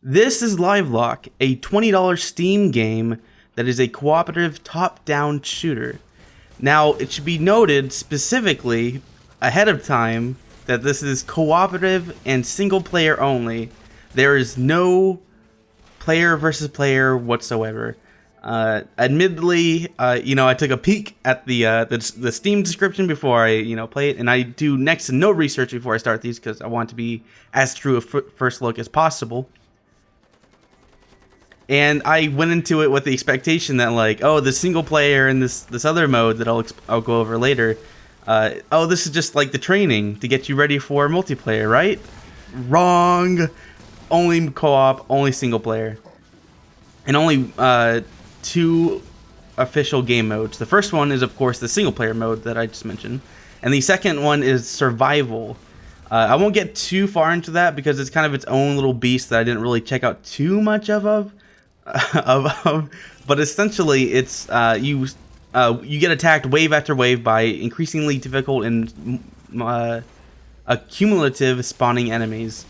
This is Livelock, a $20 Steam game that is a cooperative top-down shooter. Now, it should be noted specifically ahead of time that this is cooperative and single player only. There is no player versus player whatsoever. Admittedly, I took a peek at the Steam description before I play it, and I do next to no research before I start these because I want to be as true a first look as possible. And I went into it with the expectation that the single player and this other mode that I'll go over later. This is just like the training to get you ready for multiplayer, right? Wrong. Only co-op, only single player, and only two official game modes. The first one is, of course, the single player mode that I just mentioned, and the second one is survival. I won't get too far into that because it's kind of its own little beast that I didn't really check out too much of. But essentially, it's you get attacked wave after wave by increasingly difficult and accumulative spawning enemies,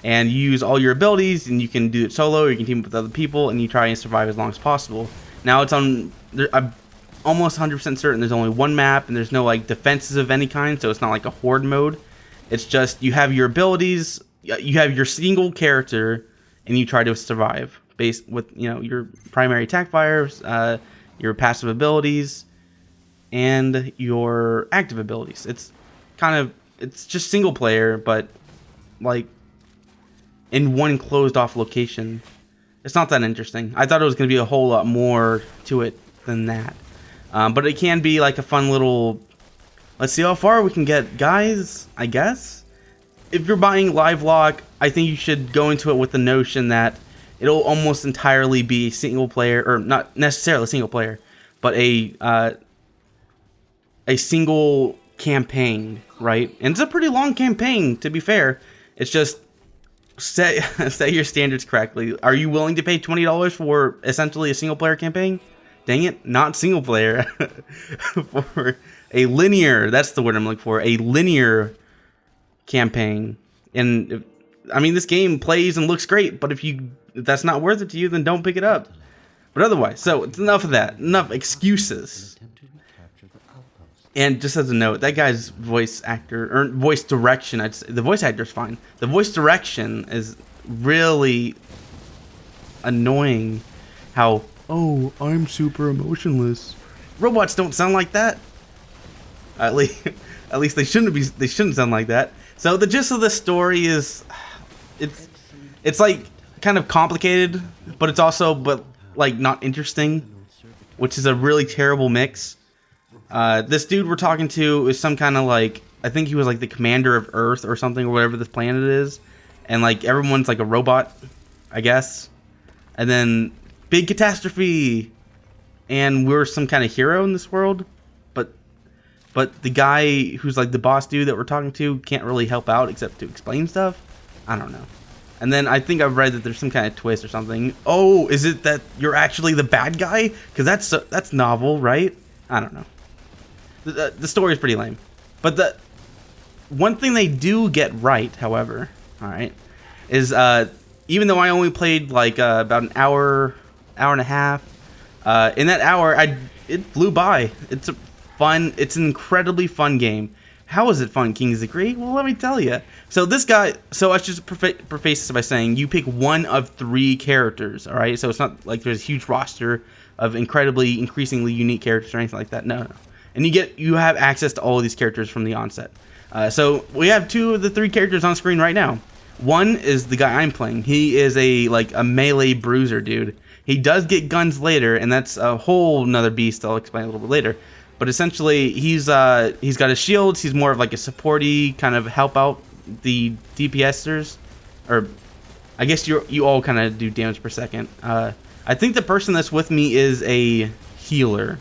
and you use all your abilities, and you can do it solo, or you can team up with other people, and you try and survive as long as possible. Now I'm almost 100% certain there's only one map, and there's no defenses of any kind, so it's not like a horde mode. It's just you have your abilities, you have your single character, and you try to survive based with your primary attack fires, your passive abilities, and your active abilities. It's just single player, but in one closed off location. It's not that interesting. I thought it was going to be a whole lot more to it than that, but it can be like a fun little, let's see how far we can get, guys. I guess if you're buying Livelock, I think you should go into it with the notion that it'll almost entirely be single player, or not necessarily single player, but a single campaign, right? And it's a pretty long campaign, to be fair. It's just set your standards correctly. Are you willing to pay $20 for essentially a single player campaign? Dang it, not single player. For a linear, that's the word I'm looking for, a linear campaign. And this game plays and looks great, but if that's not worth it to you, then don't pick it up. But otherwise, so it's enough of that. Enough excuses. And just as a note, that guy's voice actor, or voice direction, the voice actor's fine. The voice direction is really annoying. How, I'm super emotionless. Robots don't sound like that. At least they shouldn't be. They shouldn't sound like that. So the gist of the story is, it's kind of complicated, but it's also not interesting, which is a really terrible mix. This dude we're talking to is some kind of I think he was the commander of Earth or something, or whatever this planet is, and everyone's a robot, I guess. And then big catastrophe, and we're some kind of hero in this world, but the guy who's the boss dude that we're talking to can't really help out except to explain stuff. I don't know. And then I think I've read that there's some kind of twist or something. Oh, is it that you're actually the bad guy? Because that's novel, right? I don't know. The story is pretty lame, but the one thing they do get right, however, all right, is even though I only played about an hour and a half, in that hour it flew by. It's an incredibly fun game. How is it fun, Kings Agree? Well, let me tell you. So this guy, I should just preface this by saying you pick one of three characters, all right? So it's not there's a huge roster of increasingly unique characters or anything like that. No. And you have access to all of these characters from the onset. So we have two of the three characters on screen right now. One is the guy I'm playing. He is a melee bruiser dude. He does get guns later, and that's a whole nother beast I'll explain a little bit later. But essentially, he's got his shields. He's more of a supporty, kind of help out the DPSers, or I guess you all kind of do damage per second. I think the person that's with me is a healer,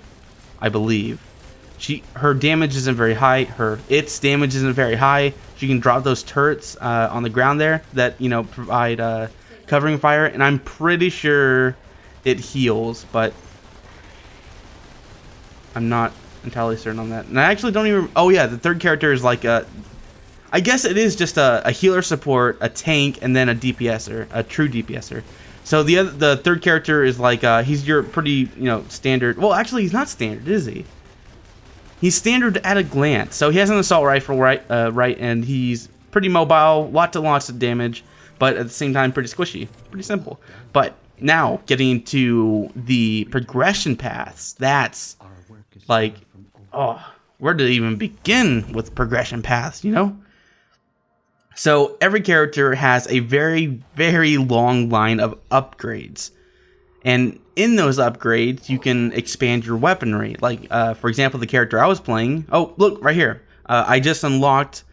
I believe. Her damage isn't very high. Its damage isn't very high. She can drop those turrets on the ground there that provide covering fire, and I'm pretty sure it heals, but I'm not entirely certain on that. And I actually don't even. Oh yeah, the third character is I guess it is just a healer support, a tank, and then a DPSer, a true DPSer. So the third character is like he's your pretty standard. Well, actually, he's not standard, is he? He's standard at a glance. So he has an assault rifle, right, and he's pretty mobile, lots of damage, but at the same time pretty squishy, pretty simple. But now getting into the progression paths, that's like, oh, where to even begin with progression paths, So every character has a very, very long line of upgrades. And in those upgrades, you can expand your weaponry. Like, for example, the character I was playing. Oh, look, right here. I just unlocked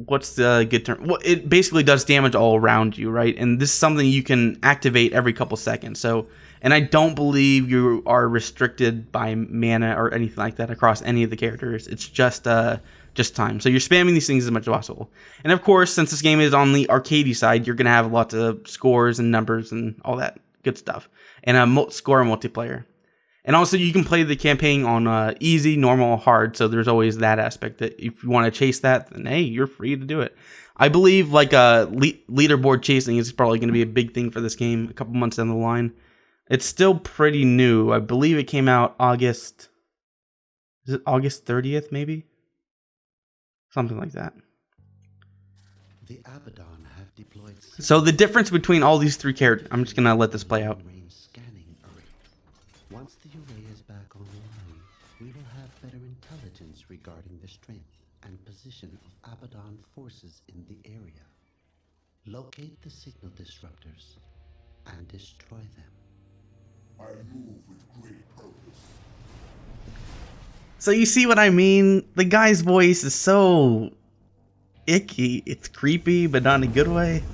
what's the good term? Well, it basically does damage all around you, right? And this is something you can activate every couple seconds. So, and I don't believe you are restricted by mana or anything like that across any of the characters. It's just time. So you're spamming these things as much as possible. And of course, since this game is on the arcadey side, you're going to have lots of scores and numbers and all that good stuff. And a score multiplayer. And also you can play the campaign on easy, normal, hard. So there's always that aspect that if you want to chase that, then hey, you're free to do it. I believe like leaderboard chasing is probably going to be a big thing for this game a couple months down the line. It's still pretty new. I believe it came out August 30th, maybe? Something like that. The Abaddon have deployed. So the difference between all these three characters, I'm just gonna let this play out. Scanning array. Once the array is back online, we will have better intelligence regarding the strength and position of Abaddon forces in the area. Locate the signal disruptors and destroy them. I move with great purpose. So you see what I mean? The guy's voice is so icky. It's creepy, but not in a good way.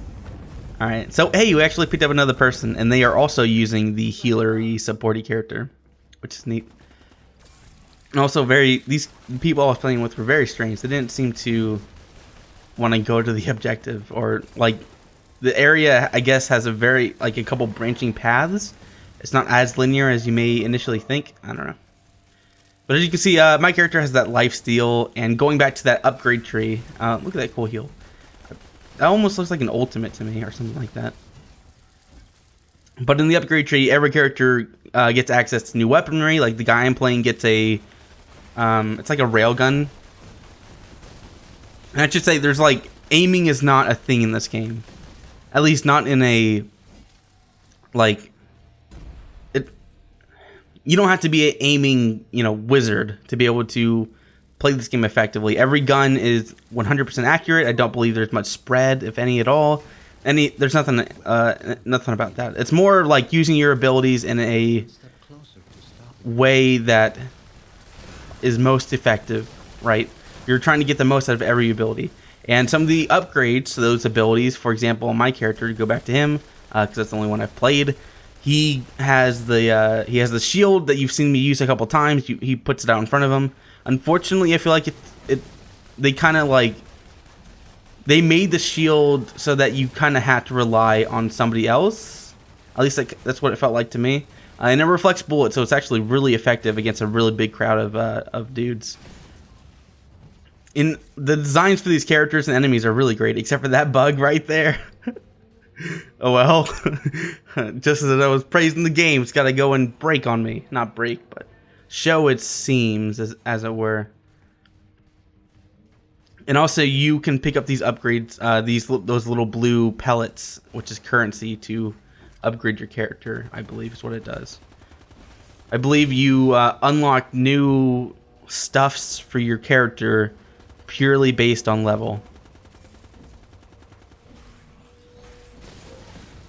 Alright, so hey, you actually picked up another person, and they are also using the healer-y, supporty character, which is neat. And also these people I was playing with were very strange. They didn't seem to want to go to the objective, or like the area, I guess, has a couple branching paths. It's not as linear as you may initially think. I don't know. But as you can see, my character has that lifesteal, and going back to that upgrade tree, look at that cool heal. That almost looks like an ultimate to me, or something like that. But in the upgrade tree, every character gets access to new weaponry. Like the guy I'm playing gets it's like a railgun. And I should say, there's like, aiming is not a thing in this game. At least not in a, like, you don't have to be an aiming, wizard to be able to play this game effectively. Every gun is 100% accurate. I don't believe there's much spread, if any at all. There's nothing about that. It's more like using your abilities in a way that is most effective, right? You're trying to get the most out of every ability. And some of the upgrades to those abilities, for example, my character, to go back to him, because that's the only one I've played. He has the shield that you've seen me use a couple times. He puts it out in front of him. Unfortunately, I feel like they kind of like, they made the shield so that you kind of had to rely on somebody else. At least that's what it felt like to me. And it reflects bullets, so it's actually really effective against a really big crowd of dudes. In the designs for these characters and enemies are really great, except for that bug right there. Oh well. Just as I was praising the game, it's got to go and break on me. Not break, but show its seams, as it were. And also, you can pick up these upgrades, those little blue pellets, which is currency to upgrade your character, I believe is what it does. I believe you unlock new stuffs for your character purely based on level.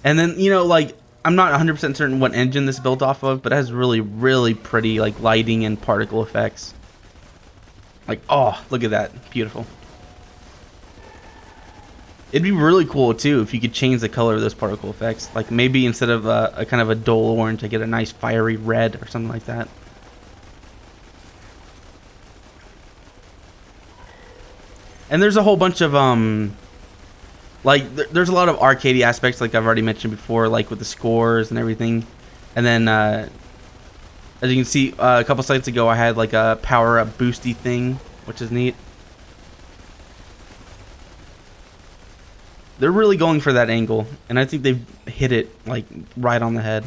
And then, like, I'm not 100% certain what engine this is built off of, but it has really, really pretty, like, lighting and particle effects. Like, oh, look at that. Beautiful. It'd be really cool, too, if you could change the color of those particle effects. Like, maybe instead of a kind of a dull orange, I get a nice fiery red or something like that. And there's a whole bunch of, like, there's a lot of arcadey aspects, like I've already mentioned before, like with the scores and everything. And then, as you can see, a couple sites ago, I had like a power-up boosty thing. which is neat. They're really going for that angle, and I think they've hit it like right on the head.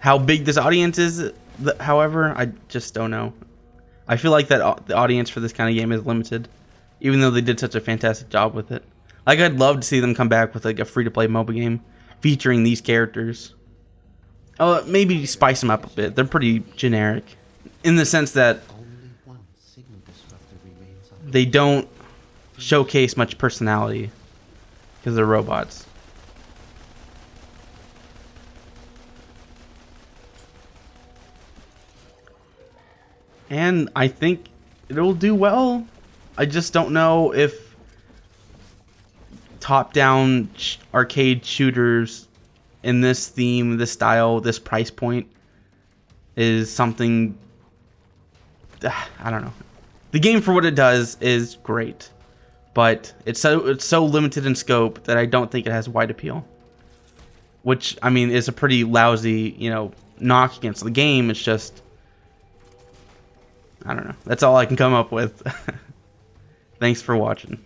How big this audience is, however, I just don't know. I feel like that the audience for this kind of game is limited, even though they did such a fantastic job with it. Like, I'd love to see them come back with like a free-to-play mobile game featuring these characters. Oh, maybe spice them up a bit. They're pretty generic in the sense that Only one signal disruptor remains on. they don't showcase much personality because they're robots. And I think it'll do well. I just don't know if top-down arcade shooters in this theme, this style, this price point is something. I don't know. The game for what it does is great, but it's so limited in scope that I don't think it has wide appeal. Which, I mean, is a pretty lousy, knock against the game. It's just, I don't know. That's all I can come up with. Thanks for watching.